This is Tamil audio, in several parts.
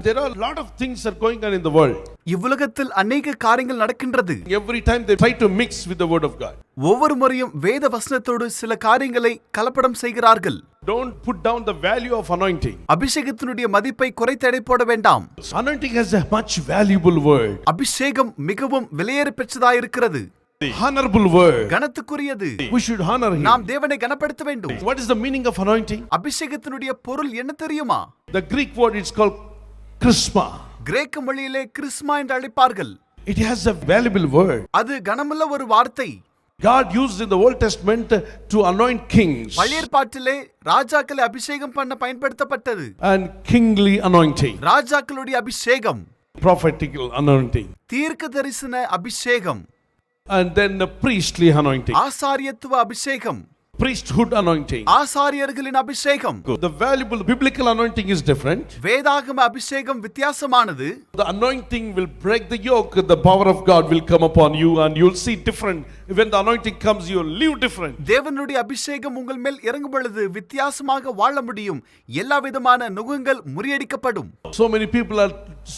there are a lot of things are going on in the world. இவ்வுலகத்தில் அநேக காரியங்கள் நடக்கின்றது. Every time they try to mix with the word of God. ஒவ்வொரு முறையும் வேத வசனத்தோடு சில காரியங்களை கலப்படம் செய்கிறார்கள். Don't put down the value of anointing. அபிஷேகத்தினுடைய மதிப்பை குறைத்து எடை போட வேண்டாம். Anointing has a much valuable word. அபிஷேகம் மிகவும் விலையேற பெற்றதாக இருக்கிறது. Honorable word. கனத்துக்குரியது. We should honor him. நாம் தேவனை கனப்படுத்த வேண்டும். What is the meaning of anointing? அபிஷேகத்தினுடைய பொருள் என்ன தெரியுமா? The Greek word is called chrisma. கிரேக்க மொழியிலே கிறிஸ்மா என்று அழைப்பார்கள். It has a valuable word. அது கனமுள்ள ஒரு வார்த்தை. God used in the Old Testament to anoint kings. பழைய ஏற்பாட்டிலே ராஜாக்களை அபிஷேகம் பண்ண பயன்படுத்தப்பட்டது. And kingly anointing. ராஜாக்களுடைய அபிஷேகம். Prophetical anointing. தீர்க்க தரிசன அபிஷேகம். And then the priestly anointing. ஆசாரியத்துவ அபிஷேகம். Priesthood anointing. ஆசாரியர்களின் அபிஷேகம். The valuable biblical anointing is different. வேதாகம அபிஷேகம் வித்தியாசமானது. The anointing will break the yoke. The power of God will come upon you and you'll see different. When the anointing comes, you'll live different. தேவனுடைய அபிஷேகம் உங்கள் மேல் இறங்கும் பொழுது வித்தியாசமாக வாழ முடியும். எல்லா விதமான நுகங்கள் முறியடிக்கப்படும். So many people are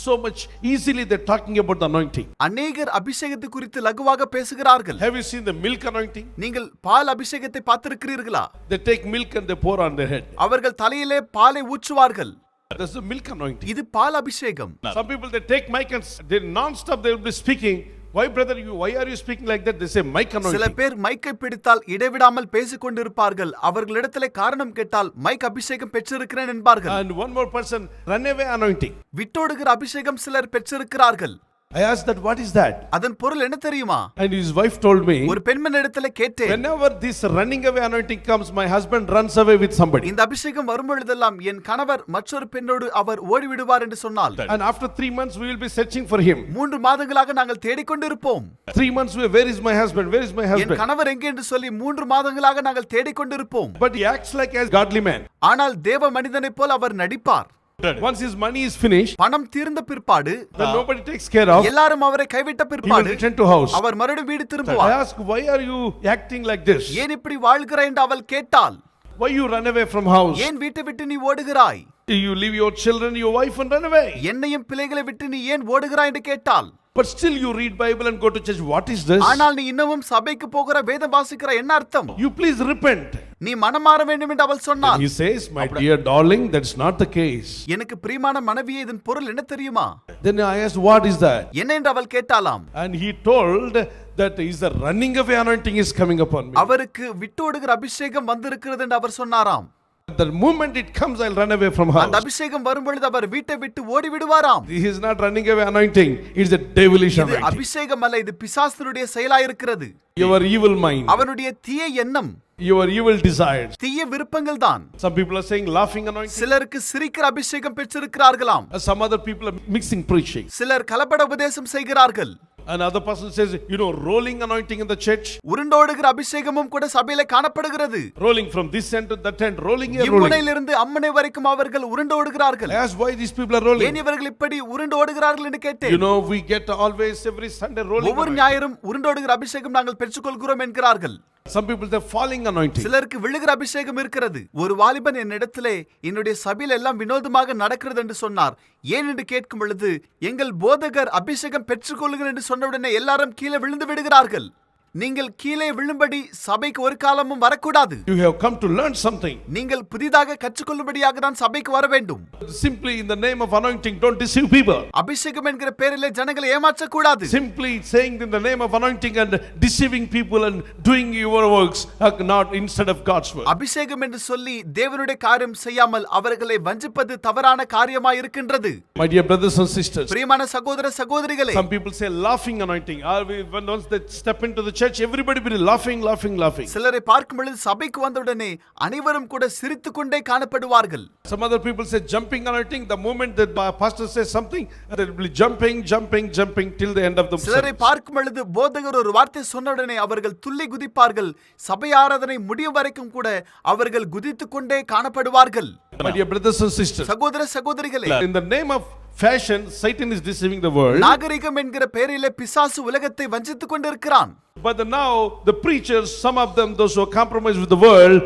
so much easily they're talking about the anointing. அநேகர் அபிஷேகத்தை குறித்து லகுவாக பேசுகிறார்கள். Have you seen the milk anointing? நீங்கள் பால் அபிஷேகத்தை பார்த்திருக்கிறீர்களா? They take milk and they pour on their head. அவர்கள் தலையிலே பாலை ஊற்றுவார்கள். That's the milk anointing. இது பால் அபிஷேகம். Some people they take mic and they non-stop they will be speaking. Why brother why are you speaking like that? They say mic anointing. சில பேர் மைக்கை பிடித்தால் இடைவிடாமல் பேசிக் கொண்டிருப்பார்கள். அவர்களிடத்திலே காரணம் கேட்டால் மைக் அபிஷேகம் பெற்றிருக்கிறேன் என்பார்கள். And one more person runaway anointing. விட்டோடுகிற அபிஷேகம் சிலர் பெற்றிருக்கிறார்கள். I asked that what is that? அதன் பொருள் என்ன தெரியுமா? And his wife told me ஒரு பெண்மணியிடத்திலே கேட்டேன். whenever this running away anointing comes my husband runs away with somebody. இந்த அபிஷேகம் வரும்பொழுதெல்லாம் என் கணவர் மற்றொரு பெண்ணோடு அவர் ஓடிவிடுவார் என்று சொன்னாள். And after 3 months we will be searching for him. 3 மாதங்களாக நாங்கள் தேடிக்கொண்டிருப்போம். 3 months where is my husband? Where is my husband? என் கணவர் எங்கே என்று சொல்லி 3 மாதங்களாக நாங்கள் தேடிக்கொண்டிருப்போம். But he acts like a godly man. ஆனால் தேவ மனிதனைப் போல் அவர் நடிப்பார். Once his money is finished, பணம் தீர்ந்த பிற்பாடு when nobody takes care of, எல்லாரும் அவரை கைவிட்ட he will பிற்பாடு return to house. அவர் மறுபடியும் வீடு I திரும்புவார். ask why are you acting like this? ஏன் இப்படி வாழ்கிறாய் என்று அவள் கேட்டாள். Why you run away from house? ஏன் வீட்டை விட்டு நீ ஓடுகிறாய்? You leave your children, your wife and run away. என்னையும் பிள்ளைகளை விட்டு நீ ஏன் ஓடுகிறாய் என்று கேட்டாள். But still you read Bible and go to church. What is this? ஆனால் நீ இன்னமும் சபைக்கு போகிற வேதம் வாசிக்கிற என்ன அர்த்தம்? You please repent. நீ மனம் மாற வேண்டும் என்று அவள் சொன்னாள். He says, my dear darling, that's not the case. எனக்கு பிரியமான மனைவியே இதன் பொருள் என்ன தெரியுமா? Then I asked, what is that? என்ன என்று அவள் கேட்டாளாம். And he told that is the running away anointing is coming upon me. அவருக்கு விட்டோடுகிற அபிஷேகம் வந்திருக்கிறது என்று அவர் சொன்னாராம். The moment it comes, I'll run away from house. அந்த அபிஷேகம் வரும்பொழுது அவர் வீட்டை விட்டு ஓடி விடுவாராம். He is not running away anointing. It's a devilish இது anointing. அபிஷேகம் அல்ல, இது பிசாசுடைய செயலாய் இருக்கிறது. Your evil mind. அவனுடைய தீய எண்ணம். Your evil desires. தீய விருப்பங்கள் தான். Some people are saying laughing anointing. சிலருக்கு சிரிக்கிற அபிஷேகம் பெற்றிருக்கிறார்களாம். Some other people are mixing preaching. சிலர் கலப்பட உபதேசம் செய்கிறார்கள். Another person says, rolling anointing in the church. உருண்டோடுகிற அபிஷேகமும் கூட சபையிலே காணப்படுகிறது. Rolling from this end to that end, rolling here, rolling. இம்முனையிலிருந்து அம்மனை வரைக்கும் அவர்கள் உருண்டோடுகிறார்கள். I asked why these people are rolling. ஏன் இவர்கள் இப்படி உருண்டோடுகிறார்கள் என்று கேட்டேன். We get always every Sunday rolling. ஒவ்வொரு ஞாயிறும் உருண்டோடுகிற அபிஷேகம் நாங்கள் பெற்றுக்கொள்கிறோம் என்கிறார்கள். Some people they're falling anointing. சிலருக்கு விழுகிற அபிஷேகம் இருக்கிறது. ஒரு வாலிபன் என்னிடத்திலே என்னுடைய சபையில் எல்லாம் வினோதமாக நடக்கிறது என்று சொன்னார். ஏன் என்று கேட்கும் பொழுது எங்கள் போதகர் அபிஷேகம் பெற்றுக்கொள்ளுங்கள் என்று சொன்னவுடனே எல்லாரும் கீழே விழுந்து விடுகிறார்கள். நீங்கள் கீழே விழும்படி சபைக்கு ஒரு காலமும் வரக்கூடாது. You have come to learn something. நீங்கள் புதிதாக கற்றுக்கொள்ளும்படியாக தான் சபைக்கு வர வேண்டும். Simply in the name of anointing, don't deceive people. அபிஷேகம் என்கிற பெயரிலே ஜனங்களை ஏமாற்ற கூடாது. Simply saying in the name of anointing and deceiving people and doing your works not instead of God's work. அபிஷேகம் என்று சொல்லி தேவனுடைய காரியம் செய்யாமல் அவர்களை வஞ்சிப்பது தவறான காரியமாய் இருக்கின்றது. My dear brothers and sisters, பிரியமான சகோதர சகோதரிகளே, some people say laughing anointing. When once they step into the church, everybody be laughing. சிலரை பார்க்கும் பொழுது சபைக்கு வந்தவுடனே அனைவரும் கூட சிரித்துக் கொண்டே காணப்படுவார்கள். Some other people say jumping anointing. The moment that pastor says something, they will be jumping till the end of the service. சிலரை பார்க்கும் பொழுது போதகர் ஒரு வார்த்தை சொன்னவுடனே அவர்கள் துள்ளி குதிப்பார்கள். சபை ஆராதனை முடியும் வரைக்கும் கூட அவர்கள் குதித்துக் கொண்டே காணப்படுவார்கள். My dear brothers and sisters, சகோதர சகோதரிகளே, in the name of fashion, Satan is deceiving the world. நாகரிகம் என்கிற பெயரிலே பிசாசு உலகத்தை வஞ்சித்துக் கொண்டிருக்கிறான். But now the preachers, some of them, those who are compromised with the world,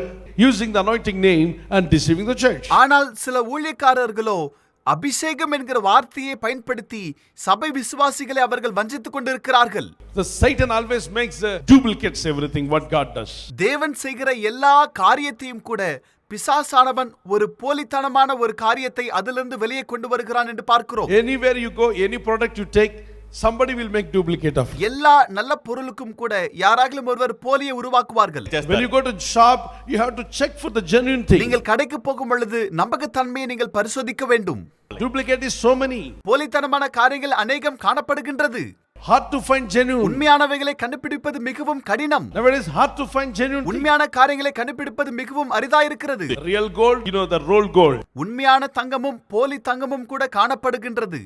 using the anointing name and deceiving the church. ஆனால் சில ஊழியக்காரர்களோ அபிஷேகம் என்கிற வார்த்தையை பயன்படுத்தி சபை விசுவாசிகளை அவர்கள் வஞ்சித்துக் கொண்டிருக்கிறார்கள். The Satan always makes duplicates everything what God does. தேவன் செய்கிற எல்லா காரியத்தையும் கூட பிசாசானவன் ஒரு போலித்தனமான ஒரு காரியத்தை அதிலிருந்து வெளியே கொண்டு வருகிறான் என்று பார்க்கிறோம். Anywhere you go, any product you take, somebody will make duplicate of it. எல்லா நல்ல பொருளுக்கும் கூட யாராகிலும் ஒருவர் போலியை உருவாக்குவார்கள். When you go to shop, you have to check for the genuine thing. நீங்கள் கடைக்கு போகும் பொழுது நம்பகத்தன்மையை நீங்கள் பரிசோதிக்க வேண்டும். Duplicate is so many. போலித்தனமான காரியங்கள் அநேகம் காணப்படுகின்றது. Hard to find genuine. உண்மையானவைகளை கண்டுபிடிப்பது மிகவும் கடினம். Nowadays hard to find genuine. உண்மையான காரியங்களை கண்டுபிடிப்பது மிகவும் அரிதாயிருக்கிறது. Real gold, you know, the rolled gold. உண்மையான தங்கமும் போலி தங்கமும் கூட காணப்படுகின்றது.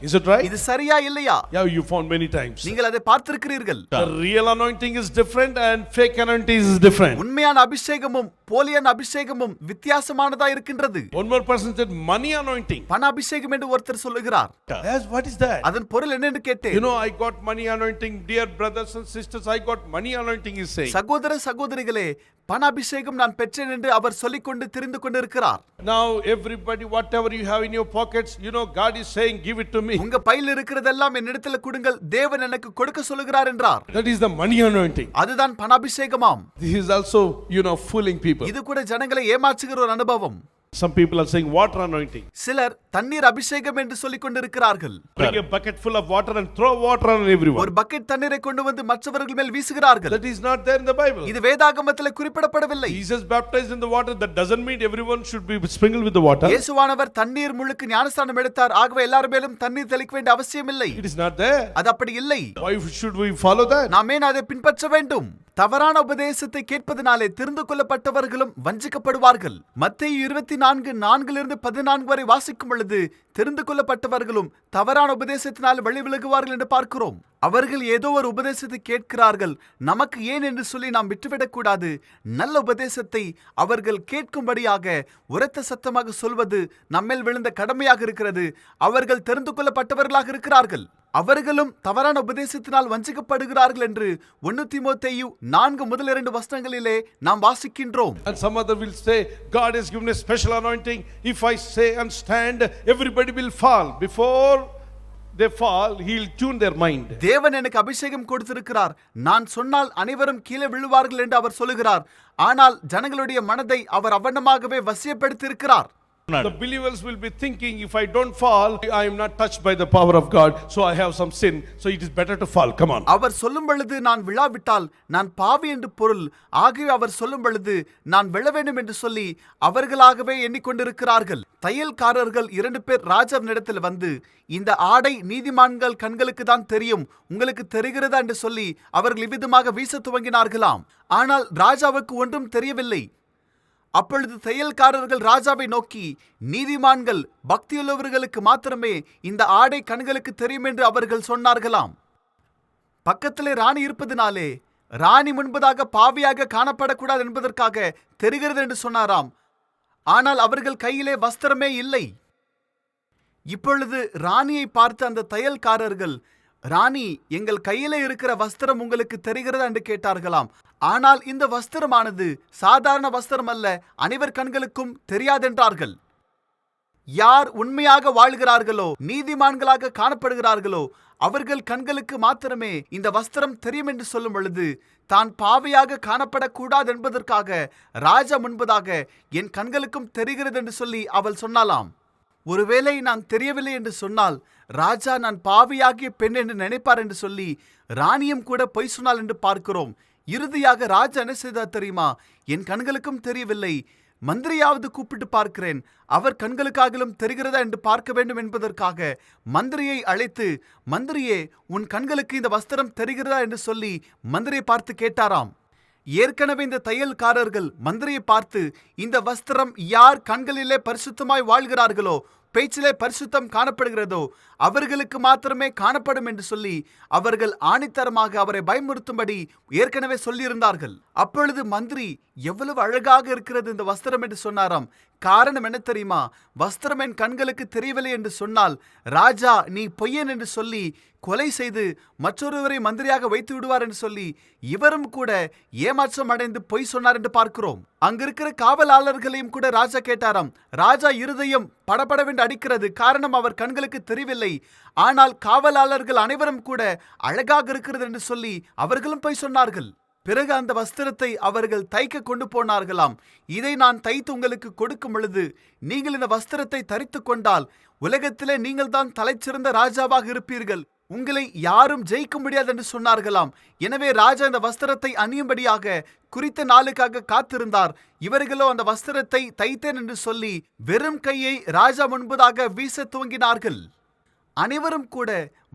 Is it right? இது சரியா இல்லையா? Yeah, you found many times. நீங்கள் அதை பார்த்திருக்கிறீர்கள். The real anointing is different and fake anointing is different. உண்மையான அபிஷேகமும் போலியான அபிஷேகமும் வித்தியாசமானதா இருக்கின்றது. One more person said money anointing. பண அபிஷேகம் என்று ஒருத்தர் சொல்லுகிறார். Yes, what is that? அதன் பொருள் என்ன என்று கேட்டேன். You know, I got money anointing. Dear brothers and sisters, I got money anointing is saying. சகோதர சகோதரிகளே, பண அபிஷேகம் நான் பெற்றேன் என்று அவர் சொல்லிக்கொண்டு திரிந்து கொண்டிருக்கிறார். Now everybody, whatever you have in your pockets, you know, God is saying, give it to me. உங்க பையில் இருக்கிறதெல்லாம் என்னிடத்தில் கொடுங்கள், தேவன் எனக்கு கொடுக்க சொல்லுகிறார் என்றார். That is the money anointing. அதுதான் பண அபிஷேகமாம். This is also, you know, fooling people. இது கூட ஜனங்களை ஏமாற்றுகிற ஒரு அனுபவம். Some people are saying water anointing. சிலர் தண்ணீர் அபிஷேகம் என்று சொல்லிக் கொண்டிருக்கிறார்கள். Bring a bucket full of water and throw water on everyone. ஒரு பக்கெட் தண்ணீரை கொண்டு வந்து மற்றவர்கள் மேல் வீசுகிறார்கள். That is not there in the Bible. இது வேதாகமத்தில் குறிப்பிடப்படவில்லை. Jesus baptized in the water. That doesn't mean everyone should be sprinkled with the water. இயேசுவானவர் தண்ணீர் முழுக்கு ஞானஸ்நானம் எடுத்தார். ஆகவே எல்லார் மேலும் தண்ணீர் தெளிக்க வேண்டிய அவசியம் இல்லை. It is not there. அது அப்படி இல்லை. Why should we follow that? நாம் ஏன் அதை பின்பற்ற வேண்டும்? தவறான உபதேசத்தை கேட்பதனாலே தெரிந்து கொள்ளப்பட்டவர்களும் வஞ்சிக்கப்படுவார்கள். மத்தேயு 24:4-14 வரை வாசிக்கும் பொழுது தெரிந்து கொள்ளப்பட்டவர்களும் தவறான உபதேசத்தினால் வழி விலகுவார்கள் என்று பார்க்கிறோம். அவர்கள் ஏதோ ஒரு உபதேசத்தை கேட்கிறார்கள், நமக்கு ஏன் என்று சொல்லி நாம் விட்டுவிடக் கூடாது. நல்ல உபதேசத்தை அவர்கள் கேட்கும்படியாக உரத்த சத்தமாக சொல்வது நம்மேல் விழுந்த கடமையாக இருக்கிறது. அவர்கள் தெரிந்து கொள்ளப்பட்டவர்களாக இருக்கிறார்கள். அவர்களும் தவறான உபதேசத்தினால் வஞ்சிக்கப்படுகிறார்கள் என்று 1 தீமோத்தேயு 4:2 நாம் வாசிக்கின்றோம். And some other will say, God has given a special anointing. If I say and stand, everybody will fall. Before they fall, he'll tune their mind. தேவன் எனக்கு அபிஷேகம் கொடுத்திருக்கிறார், நான் சொன்னால் அனைவரும் கீழே விழுவார்கள் என்று அவர் சொல்லுகிறார். ஆனால் ஜனங்களுடைய மனதை அவர் அவனமாகவே வசியப்படுத்தி இருக்கிறார். The believers will be thinking, if I don't fall, I am not touched by the power of God, so I have some sin, so it is better to fall. Come on. அவர் சொல்லும் பொழுது நான் விழாவிட்டால் நான் பாவி என்று பொருள். ஆகவே அவர் சொல்லும் பொழுது நான் விழ வேண்டும் என்று சொல்லி அவர்களாகவே எண்ணிக்கொண்டிருக்கிறார்கள். தையல்காரர்கள் 2 பேர் ராஜாவினிடத்தில் வந்து, இந்த ஆடை நீதிமான்கள் கண்களுக்கு தான் தெரியும், உங்களுக்கு தெரிகிறதா என்று சொல்லி அவர்கள் இவ்விதமாக வீச துவங்கினார்களாம். ஆனால் ராஜாவுக்கு ஒன்றும் தெரியவில்லை. அப்பொழுது தையல்காரர்கள் ராஜாவை நோக்கி, நீதிமான்கள் பக்தியுள்ளவர்களுக்கு மாத்திரமே இந்த ஆடை கண்களுக்கு தெரியும் என்று அவர்கள் சொன்னார்களாம். பக்கத்திலே ராணி இருப்பதினாலே ராணி முன்பதாக பாவியாக காணப்படக்கூடாது என்பதற்காக தெரிகிறது என்று சொன்னாராம். ஆனால் அவர்கள் கையிலே வஸ்திரமே இல்லை. இப்பொழுது ராணியை பார்த்து அந்த தையல்காரர்கள், ராணி, எங்கள் கையிலே இருக்கிற வஸ்திரம் உங்களுக்கு தெரிகிறதா என்று கேட்டார்களாம். ஆனால் இந்த வஸ்திரமானது சாதாரண வஸ்திரம் அல்ல, அனைவர் கண்களுக்கும் தெரியாதென்றார்கள். யார் உண்மையாக வாழ்கிறார்களோ, நீதிமான்களாக காணப்படுகிறார்களோ, அவர்கள் கண்களுக்கு மாத்திரமே இந்த வஸ்திரம் தெரியும் என்று சொல்லும் பொழுது, தான் பாவியாக காணப்படக்கூடாது என்பதற்காக ராஜா முன்பதாக என் கண்களுக்கும் தெரிகிறது என்று சொல்லி அவள் சொன்னாலாம். ஒருவேளை நான் தெரியவில்லை என்று சொன்னால் ராஜா நான் பாவியாகிய பெண் என்று நினைப்பார் என்று சொல்லி ராணியும் கூட பொய் சொன்னாள் என்று பார்க்கிறோம். இறுதியாக ராஜா என்ன செய்தார் தெரியுமா? என் கண்களுக்கும் தெரியவில்லை, மந்திரியாவது கூப்பிட்டு பார்க்கிறேன், அவர் கண்களுக்காகலும் தெரிகிறதா என்று பார்க்க வேண்டும் என்பதற்காக மந்திரியை அழைத்து, மந்திரியே, உன் கண்களுக்கு இந்த வஸ்திரம் தெரிகிறதா என்று சொல்லி மந்திரியை பார்த்து கேட்டாராம். ஏற்கனவே இந்த தையல்காரர்கள் மந்திரியை பார்த்து, இந்த வஸ்திரம் யார் கண்களிலே பரிசுத்தமாய் வாழ்கிறார்களோ, பேச்சிலே பரிசுத்தம் காணப்படுகிறதோ அவர்களுக்கு மாத்திரமே காணப்படும் என்று சொல்லி அவர்கள் ஆணித்தரமாக அவரை பயமுறுத்தும்படி ஏற்கனவே சொல்லியிருந்தார்கள். அப்பொழுது மந்திரி, எவ்வளவு அழகாக இருக்கிறது இந்த வஸ்திரம் என்று சொன்னாராம். காரணம் என்ன தெரியுமா? வஸ்திரம் என் கண்களுக்கு தெரியவில்லை என்று சொன்னால் ராஜா நீ பொய்யன் என்று சொல்லி கொலை செய்து மற்றொருவரை மந்திரியாக வைத்து விடுவார் என்று சொல்லி இவரும் கூட ஏமாற்றம் அடைந்து பொய் சொன்னார் என்று பார்க்கிறோம். அங்கிருக்கிற காவலாளர்களையும் கூட ராஜா கேட்டாராம். ராஜா இருதயம் படபடவென்று அடிக்கிறது. காரணம், அவர் கண்களுக்கு தெரியவில்லை. ஆனால் காவலாளர்கள் அனைவரும் கூட அழகாக இருக்கிறது என்று சொல்லி அவர்களும் போய் சொன்னார்கள். பிறகு அந்த வஸ்திரத்தை அவர்கள் தைக்க கொண்டு போனார்களாம். இதை நான் தைத்து உங்களுக்கு கொடுக்கும் பொழுது நீங்கள் இந்த வஸ்திரத்தை தரித்து கொண்டால் உலகத்திலே நீங்கள் தான் தலைச்சிறந்த ராஜாவாக இருப்பீர்கள், உங்களை யாரும் ஜெயிக்க முடியாது என்று சொன்னார்களாம். எனவே ராஜா இந்த வஸ்திரத்தை அணியும்படியாக குறித்த நாளுக்காக காத்திருந்தார். இவர்களோ அந்த வஸ்திரத்தை தைத்தேன் என்று சொல்லி வெறும் கையை ராஜா முன்பதாக வீச துவங்கினார்கள். அனைவரும் கூட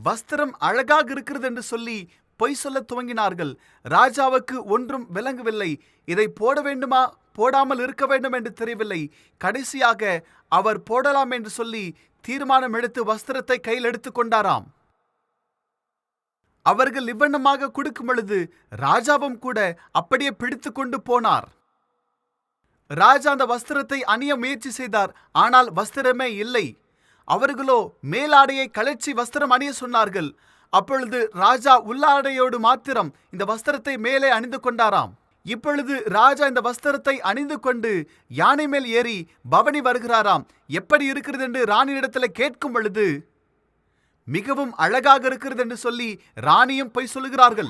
வஸ்திரம் அழகாக இருக்கிறது என்று சொல்லி பொய் சொல்ல துவங்கினார்கள். ராஜாவுக்கு ஒன்றும் விளங்கவில்லை. இதை போட வேண்டுமா போடாமல் இருக்க வேண்டும் என்று தெரியவில்லை. கடைசியாக அவர் போடலாம் என்று சொல்லி தீர்மானம் எடுத்து வஸ்திரத்தை கையில் எடுத்துக் கொண்டாராம். அவர்கள் இவ்வண்ணமாக கொடுக்கும் பொழுது ராஜாவும் கூட அப்படியே பிடித்து கொண்டு போனார். ராஜா அந்த வஸ்திரத்தை அணிய முயற்சி செய்தார். ஆனால் வஸ்திரமே இல்லை. அவர்களோ மேலாடையை கழற்றி வஸ்திரம் அணிய சொன்னார்கள். அப்பொழுது ராஜா உள்ளாடையோடு மாத்திரம் இந்த வஸ்திரத்தை மேலே அணிந்து கொண்டாராம். இப்பொழுது ராஜா இந்த வஸ்திரத்தை அணிந்து கொண்டு யானை மேல் ஏறி பவனி வருகிறாராம். எப்படி இருக்கிறது என்று ராணியிடத்தில் கேட்கும் பொழுது மிகவும் அழகாக இருக்கிறது என்று சொல்லி ராணியும் போய் சொல்லுகிறார்கள்.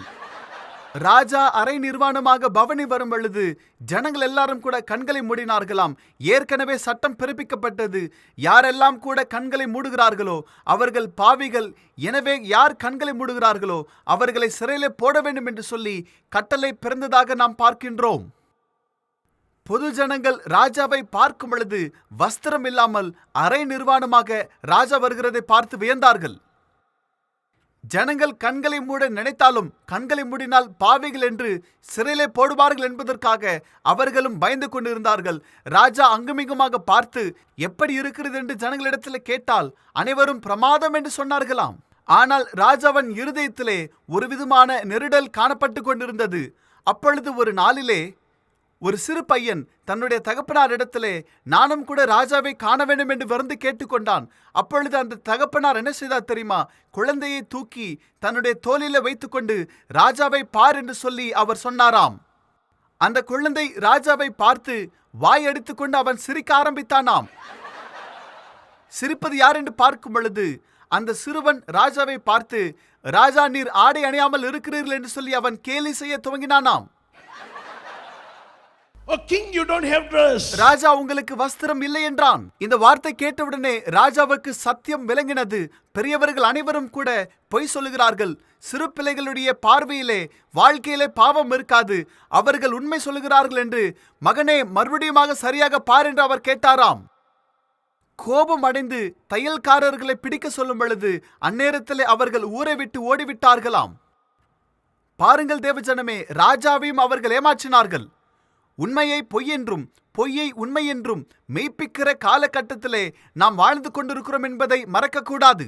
ராஜா அரை நிர்வாணமாக பவனி வரும் பொழுது ஜனங்கள் எல்லாரும் கூட கண்களை மூடினார்களாம். ஏற்கனவே சட்டம் பிறப்பிக்கப்பட்டது. யாரெல்லாம் கூட கண்களை மூடுகிறார்களோ அவர்கள் பாவிகள். எனவே யார் கண்களை மூடுகிறார்களோ அவர்களை சிறையிலே போட வேண்டும் என்று சொல்லி கட்டளை பிறந்ததாக நாம் பார்க்கின்றோம். பொது ஜனங்கள் ராஜாவை பார்க்கும் பொழுது வஸ்திரம் இல்லாமல் அரை நிர்வாணமாக ராஜா வருகிறதை பார்த்து வியந்தார்கள். ஜனங்கள் கண்களை மூட நினைத்தாலும் கண்களை மூடினால் பாவிகள் என்று சிறையிலே போடுவார்கள் என்பதற்காக அவர்களும் பயந்து கொண்டிருந்தார்கள். ராஜா அங்குமிங்குமாக பார்த்து எப்படி இருக்கிறது என்று ஜனங்களிடத்தில் கேட்டால் அனைவரும் பிரமாதம் என்று சொன்னார்களாம். ஆனால் ராஜாவின் இருதயத்திலே ஒரு விதமான நெருடல் காணப்பட்டு கொண்டிருந்தது. அப்பொழுது ஒரு நாளிலே ஒரு சிறு பையன் தன்னுடைய தகப்பனார் இடத்திலே நானும் கூட ராஜாவை காண வேண்டும் என்று வருந்தி கேட்டுக்கொண்டான். அப்பொழுது அந்த தகப்பனார் என்ன செய்தார் தெரியுமா? குழந்தையை தூக்கி தன்னுடைய தோளில வைத்துக்கொண்டு ராஜாவை பார் என்று சொல்லி அவர் சொன்னாராம். அந்த குழந்தை ராஜாவை பார்த்து வாய் அடித்துக்கொண்டு அவன் சிரிக்க ஆரம்பித்தானாம். சிரிப்பது யார் என்று பார்க்கும் பொழுது அந்த சிறுவன் ராஜாவை பார்த்து, ராஜா, நீர் ஆடை அணியாமல் இருக்கிறீர்கள் என்று சொல்லி அவன் கேலி செய்ய துவங்கினானாம். Oh king, you don't have dress. ராஜா, உங்களுக்கு வஸ்திரம் இல்லை என்றான். இந்த வார்த்தை கேட்டவுடனே ராஜாவுக்கு சத்தியம் விளங்கினது. பெரியவர்கள் அனைவரும் கூட பொய் சொல்லுகிறார்கள். சிறு பிள்ளைகளுடைய பார்வையிலே வாழ்க்கையிலே பாவம் இருக்காது. அவர்கள் உண்மை சொல்லுகிறார்கள் என்று மகனே மறுபடியுமாக சரியாக பார் என்று அவர் கேட்டாராம். கோபம் அடைந்து தையல்காரர்களை பிடிக்க சொல்லும் பொழுது அந்நேரத்திலே அவர்கள் ஊரை விட்டு ஓடிவிட்டார்களாம். பாருங்கள் தேவஜனமே, ராஜாவையும் அவர்கள் ஏமாற்றினார்கள். உண்மையை பொய் என்றும் பொய்யை உண்மை என்றும் மெய்ப்பிக்கிற காலகட்டத்திலே நாம் வாழ்ந்து கொண்டிருக்கிறோம் என்பதை மறக்கக்கூடாது.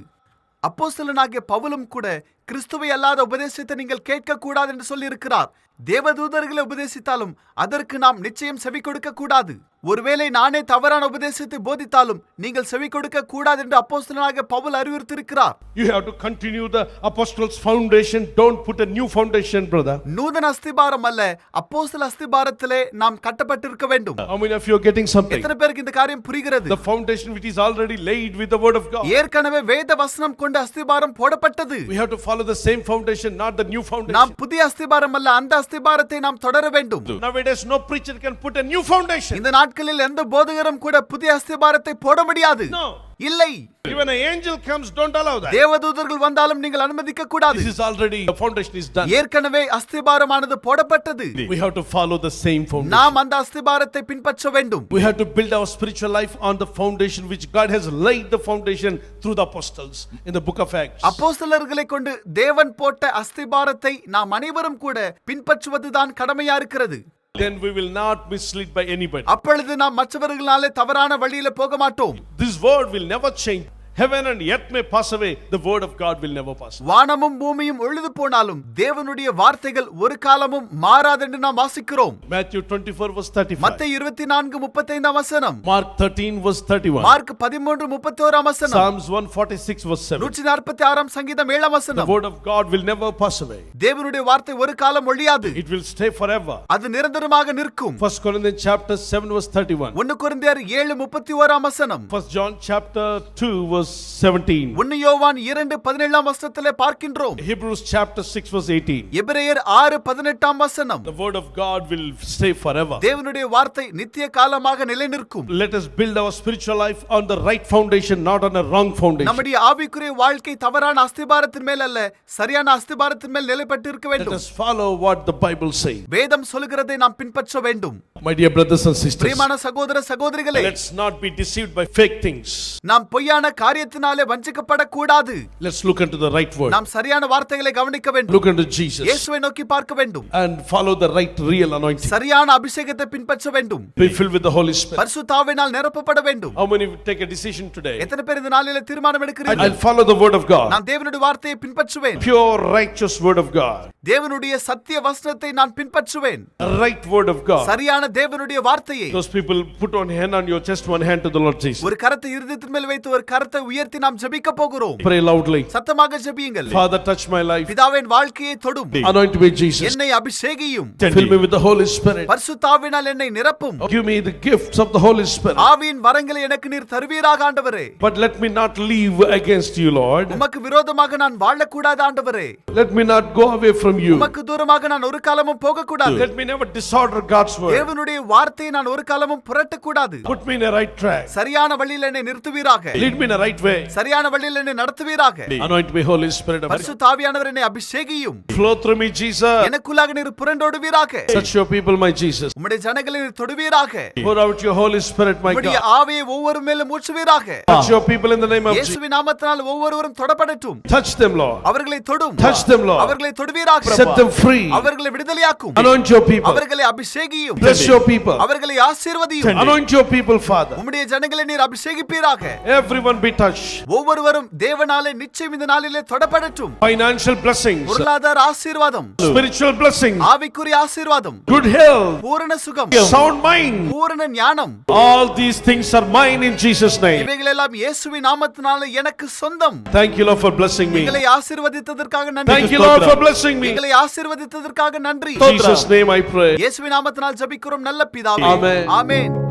அப்போஸ்தலனாகிய பவுலும் கூட கிறிஸ்துவை அல்லாத உபதேசத்தை நீங்கள் கேட்கக்கூடாது என்று சொல்லி இருக்கிறார். தேவதூதர்களை உபதேசித்தாலும் அதற்கு நாம் நிச்சயம் செவி கொடுக்க கூடாது. ஒருவேளை நானே தவறான உபதேசத்தை போதித்தாலும் நீங்கள் செவி கொடுக்க கூடாது என்று அப்போஸ்தலனாகிய Pavul அறிவுறுத்தியிருக்கிறார். You have to continue the apostles' foundation. Don't put a new foundation, brother. நூதன அஸ்திபாரம் அல்ல, அப்போஸ்தல அஸ்திபாரத்திலே நாம் கட்டப்பட்டிருக்க வேண்டும். How many of you are getting something? எத்தனை பேருக்கு இந்த காரியம் புரிகிறது? The foundation which is already laid with the word of God. ஏற்கனவே வேத வசனம் கொண்ட அஸ்திபாரம் போடப்பட்டது. We have to follow the same foundation, not the new foundation. நாம் புதிய அஸ்திபாரம் அல்ல, அந்த அஸ்திபாரத்தை நாம் தொடர வேண்டும். Nowadays no preacher can put a new foundation. இந்த நாட்களில் எந்த போதகரும் கூட புதிய அஸ்திபாரத்தை போட முடியாது. No. இல்லை. Even an angel comes, don't allow that. தேவதூதர்கள் வந்தாலும் நீங்கள் அனுமதிக்க கூடாது. This is already, the foundation is done. ஏற்கனவே அஸ்திபாரமானது போடப்பட்டது. We have to follow the same foundation. நாம் அந்த அஸ்திபாரத்தை பின்பற்ற வேண்டும். We have to build our spiritual life on the foundation which God has laid the foundation through the apostles in the book of Acts. அப்போஸ்தலர்களை கொண்டு தேவன் போட்ட அஸ்திபாரத்தை நாம் அனைவரும் கூட பின்பற்றுவதுதான் கடமையா இருக்கிறது. Then we will not be misled by anybody. அப்பொழுது நாம் மற்றவர்களாலே தவறான வழியில போக மாட்டோம். This word will never change. Heaven and earth may pass away, the word of God will never pass away. வானமும் பூமியும் ஒழிந்து போனாலும் தேவனுடைய வார்த்தைகள் ஒரு காலமும் மாறாதென்று நாம் வாசிக்கிறோம். Matthew 24 verse 35. மத்தேயு 24:35 வசனம். Mark 13 verse 31. மார்க் 13:31 வசனம். Psalms 146 verse 7. 146 சங்கீதம் 7 The வசனம். word of God will never pass away. தேவனுடைய வார்த்தை ஒரு காலம் ஒழியாது. It will stay forever. அது நிரந்தரமாக நிற்கும். 1 Corinthians chapter 7 verse 31. 1 கொரிந்தியர் 7:31 வசனம். 1 John chapter 2 verse 17. 1 யோவான் 2:17 வசனத்திலே பார்க்கின்றோம். Hebrews chapter 6 verse 18. எபிரேயர் 6:18 வசனம். The word of God will stay forever. தேவனுடைய வார்த்தை நித்திய காலமாக நிலைநிற்கும். Let us build our spiritual life on the right foundation, not on a wrong foundation. நம்முடைய ஆவிக்குரிய வாழ்க்கை தவறான அஸ்திபாரத்தின் மேல் அல்ல, சரியான அஸ்திபாரத்தின் மேல் நிலைப்பட்டு இருக்க Let வேண்டும். us follow what the Bible says. வேதம் சொல்கிறதை நாம் பின்பற்ற வேண்டும். My dear brothers and sisters, பிரியமான சகோதர சகோதரிகளே, let's not be deceived by fake things. நாம் பொய்யான காரியத்தினாலே வஞ்சிக்கப்படக்கூடாது. Let's look into the right word. நாம் சரியான வார்த்தைகளை கவனிக்க வேண்டும். Look into Jesus இயேசுவை நோக்கி பார்க்க வேண்டும். and follow the right real anointing. சரியான அபிஷேகத்தை பின்பற்ற வேண்டும். Be filled with the Holy Spirit. பரிசுத்த ஆவியினால் நிரப்பப்பட வேண்டும். How many will take a decision today? எத்தனை பேர் இந்த நாளிலே தீர்மானம் எடுக்கிறீர்கள்? I'll follow the word of God. நான் தேவனுடைய வார்த்தையை பின்பற்றுவேன். Pure righteous word of God. தேவனுடைய சத்திய வசனத்தை நான் பின்பற்றுவேன். Right word of God. சரியான தேவனுடைய வார்த்தையை. Those people put one hand on your chest, one hand to the Lord Jesus. ஒரு கரத்தை இருதயத்தின் மேல் வைத்து ஒரு கரத்தை உயர்த்தி நாம் ஜெபிக்க போகிறோம். Pray loudly. சத்தமாக ஜெபியுங்கள். Father, touch my life. பிதாவே என் வாழ்க்கையை தொடும். Anoint me, Jesus. என்னை அபிஷேகியும். Fill me with the Holy Spirit. பரிசுத்த ஆவியினால் என்னை நிரப்பும். Give me the gifts of the Holy Spirit. ஆவியின் வரங்களை எனக்கு நீர் தருவீராக ஆண்டவரே. But let me not live against you, Lord. உமக்கு விரோதமாக நான் வாழக்கூடாது ஆண்டவரே. Let me not go away from you. உமக்கு தூரமாக நான் ஒரு காலமும் போகக்கூடாது. Let me never disorder God's word. தேவனுடைய வார்த்தையை நான் ஒரு காலமும் புரட்டக்கூடாது. Put me in a right track. சரியான வழியில் என்னை நிறுத்துவீராக. Lead me in a right way. சரியான வழியில் என்னை நடத்துவீராக. Anoint me, Holy Spirit. பரிசுத்த ஆவியானவர் என்னை அபிஷேகியும். Flow through me, Jesus. எனக்குள்ளாக நீர் புரண்டோடுவீராக. Touch your people, my Jesus. உம்முடைய ஜனங்களை நீர் தொடுவீராக. Pour out your Holy Spirit, my உம்முடைய God. ஆவியை ஒவ்வொரு மேலும் ஊற்றுவீராக. Touch your people in the name of Jesus. இயேசுவின் நாமத்தினால் ஒவ்வொருவரும் தொடப்படட்டும். Touch them, Lord. அவர்களை தொடும். Touch them, Lord. அவர்களை தொடுவீராக. Set them free. அவர்களை விடுதலையாக்கும். Anoint your people. அவர்களை அபிஷேகியும். Bless your people. அவர்களை ஆசீர்வதியும். Anoint your people, Father. உம்முடைய ஜனங்களை நீர் அபிஷேகிப்பீராக. Everyone be touched. ஒவ்வொருவரும் தேவனாலே நிச்சயம் இந்த நாளிலே தொடப்படட்டும். Financial blessings. பொருளாதார ஆசீர்வாதம். Spiritual blessings. ஆவிக்குரிய ஆசீர்வாதம். Good health. பூரண சுகம். Sound mind. பூரண ஞானம். All these things are mine in Jesus' name. இவைகள் எல்லாம் இயேசுவின் நாமத்தினாலே எனக்கு சொந்தம். Thank you, Lord, for blessing me. எங்களை ஆசீர்வதித்ததற்காக நன்றி. Thank you, Lord, for blessing me. எங்களை ஆசீர்வதித்ததற்காக நன்றி. In Jesus' name I pray. இயேசுவின் நாமத்தினால் ஜெபிக்கிறோம் நல்ல பிதாவே. Amen. ஆமென்.